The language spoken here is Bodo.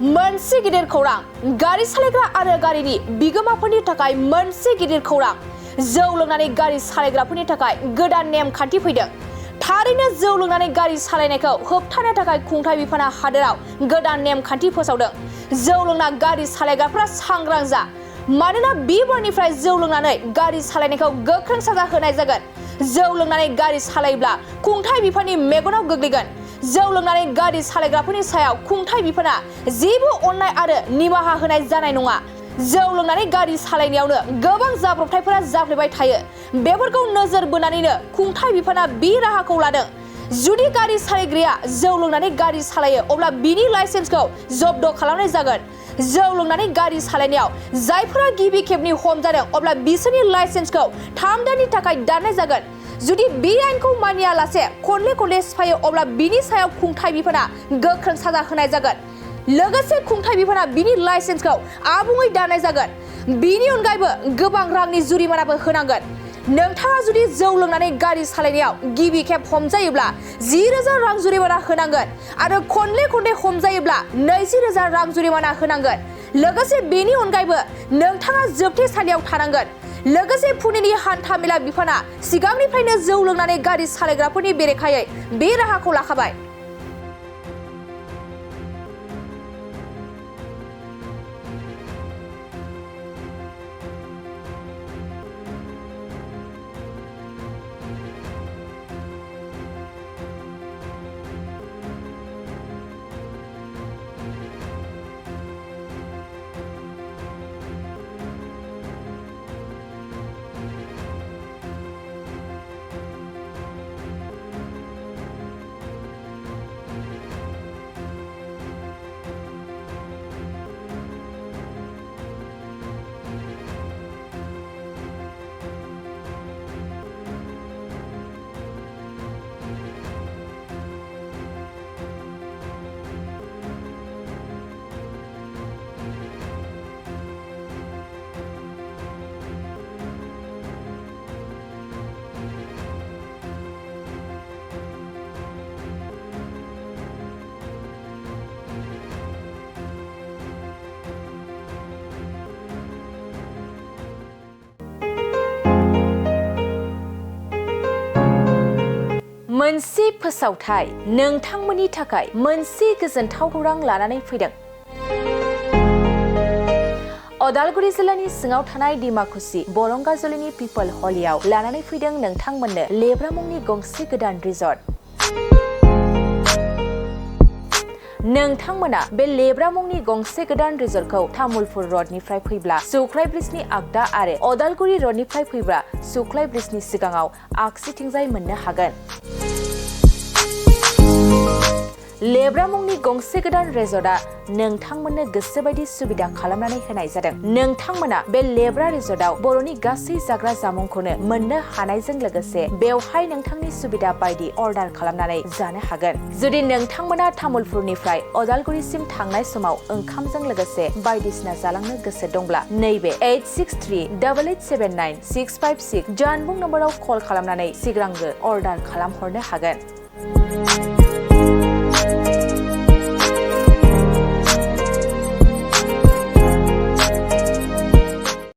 मोनसे गिदिर खौरां गारि सालायग्रा आरो गारिनि बिगोमाफोरनि थाखाय मोनसे गिदिर खौरां जौ लोंनानै गारि सालायग्राफोरनि थाखाय गोदान नेम खान्थि फैदों। थारैनो जौ लोंनानै गारि सालायनायखौ होबथानो थाखाय खुंथाय बिफाना हादोराव गोदान नेम खान्थि फोसावदों। जौ लोंना गारि सालायग्राफोरा सांग्रां जा, मानोना बे बारनिफ्राय जौ लोंनानै गारि सालायनायखौ गोख्रों साजा होनाय जागोन। जौ लोंनानै गारि सालायोब्ला खुंथाय बिफाननि मेगनाव गोग्लैगोन। जौ लोंनानै गारि सालायग्राफोरनि सायाव खुंथाय बिफाना जेबो अननाय आरो निमाहा होनाय जानाय नङा। जौ लोंनानै गारि सालायनायावनो गोबां जाब्रबथायफोरा जाफ्लेबाय थायो। बेफोरखौ नोजोर बोनानैनो खुंथाय बिफाना बे राहाखौ लादों। जुदि गारि सालायग्राया जौ लोंनानै गारि सालायो अब्ला बिनि लाइसेन्सखौ जब्द खालामनाय जागोन। जौ लोंनानै गारि सालायनायाव जायफोरा गिबि खेबनि हमजादों अब्ला बिसोरनि लाइसेन्सखौ 3 दाननि थाखाय दाननाय जागोन। जुदि बे आयेनखौ मानियालासे खनले सिफायो अब्ला बिनि सायाव खुंथाय बिफाना गोख्रों साजा होनाय जागोन। लोगोसे खुंथाय बिफाना बिनि लाइसेन्सखौ आबुङै दाननाय जागोन। बिनि अनगायैबो गोबां रांनि जुरिमानाबो होनांगोन। नोंथाङा जुदि जौ लोंनानै गारि सालायनायाव गिबि खेब हमजायोब्ला 10,000 रां जुरिमाना होनांगोन आरो खनले हमजायोब्ला 20,000 रां जुरिमाना होनांगोन। लोगोसे बेनि अनगायैबो नोंथाङा जोबथेसालियाव थानांगोन। लोगोसे पुनेनि हान्था मेला बिफाना सिगांनिफ्रायनो जौ लोंनानै गारि सालायग्राफोरनि बेरेखायै बे राहाखौ लाखाबाय। मोनसे फोसावथाय नोंथांमोननि थाखाय मोनसे गोजोनथाव खौरां लानानै फैदों। अदालगुरि जिल्लानि सिङाव थानाय डिमाकुसि बरंगाजुलिनि पिपल हलियाव लानानै फैदों नोंथांमोननो लेब्रा मुंनि गंसे गोदान रिजर्ट। नोंथांमोना बे लेब्रा मुंनि गंसे गोदान रिजर्टखौ तामुलपुर रडनिफ्राय फैब्ला सुख्लाय ब्रिजनि आगदा आरो अदालगुरि रडनिफ्राय फैब्ला सुख्लाय ब्रिजनि सिगाङाव आगसिथिंजाय मोननो हागोन। लेब्रा मुंनि गंसे गोदान रिजर्टआ नोंथांमोननो गोसोबायदि सुबिदा खालामनानै होनाय जादों। नोंथांमोना बे लेब्रा रिजर्टआव बर'नि गासै जाग्रा जामुंखौनो मोननो हानायजों लोगोसे बेवहाय नोंथांनि सुबिदा बायदि अर्डार खालामनानै जानो हागोन। जुदि नोंथांमोना तामुलपुरनिफ्राय अदालगुरिसिम थांनाय समाव ओंखामजों लोगोसे बायदिसिना जालांनो गोसो दंब्ला नैबे 8638879656 जानबुं नम्बराव कल खालामनानै सिगांग्रो अर्डार खालामहरनो हागोन।